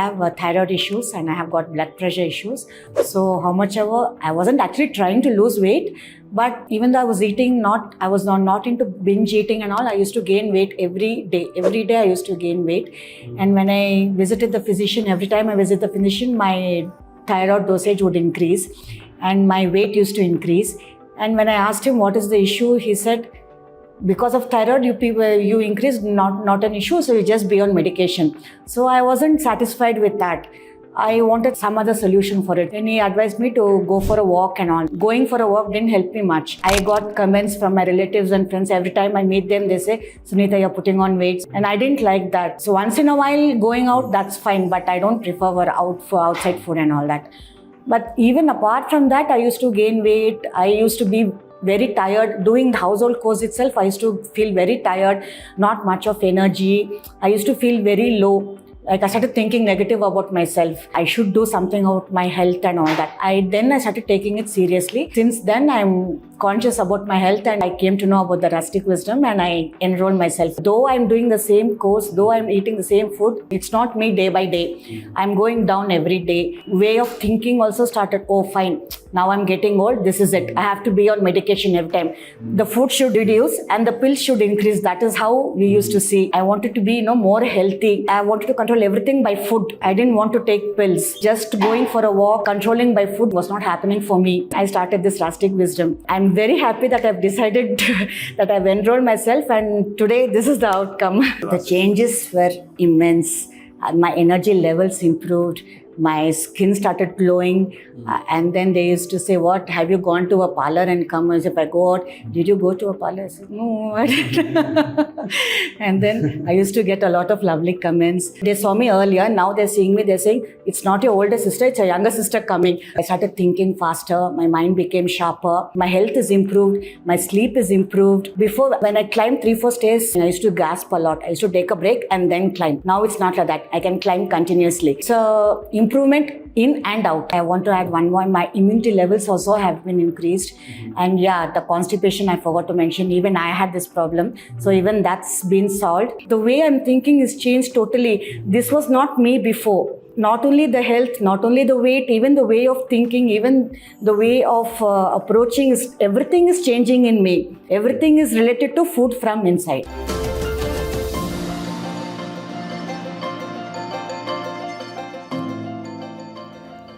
have thyroid issues and I have got blood pressure issues. So how much ever, I wasn't actually trying to lose weight, but even though I was eating I was not into binge eating and all, I used to gain weight every day. Every day I used to gain weight. And when I visited the physician, every time I visit the physician, my thyroid dosage would increase and my weight used to increase. And when I asked him what is the issue, he said, because of thyroid, you increased, not an issue, so you just be on medication. So I wasn't satisfied with that. I wanted some other solution for it. And he advised me to go for a walk and all. Going for a walk didn't help me much. I got comments from my relatives and friends. Every time I meet them, they say, Sunita, you're putting on weight. And I didn't like that. So once in a while, going out, that's fine. But I don't prefer outside food and all that. But even apart from that, I used to gain weight. I used to be very tired. Doing the household chores itself, I used to feel very tired, not much of energy. I used to feel very low. Like I started thinking negative about myself. I should do something about my health and all that. I started taking it seriously. Since then, I'm conscious about my health and I came to know about the Rustic Wisdom and I enrolled myself. Though I'm doing the same course, though I'm eating the same food, it's not me day by day. I'm going down every day. Way of thinking also started, oh fine, now I'm getting old, this is it. I have to be on medication every time. The food should reduce and the pills should increase. That is how we used to see. I wanted to be more healthy. I wanted to control everything by food. I didn't want to take pills. Just going for a walk, controlling by food was not happening for me. I started this Rustic Wisdom. I'm very happy that I've decided that I've enrolled myself and today this is the outcome. The changes were immense. My energy levels improved. My skin started glowing and then they used to say, what, have you gone to a parlor and come? As if I go out, did you go to a parlor? I said, no, I didn't. And then I used to get a lot of lovely comments. They saw me earlier, now they're seeing me, they're saying, it's not your older sister, it's a younger sister coming. I started thinking faster, my mind became sharper, my health is improved, my sleep is improved. Before, when I climbed 3-4 stairs, I used to gasp a lot. I used to take a break and then climb. Now it's not like that. I can climb continuously. So improvement in and out. I want to add one more. My immunity levels also have been increased. And yeah, the constipation I forgot to mention. Even I had this problem. So even that's been solved. The way I'm thinking is changed totally. This was not me before. Not only the health, not only the weight, even the way of thinking, even the way of approaching, everything is changing in me. Everything is related to food from inside.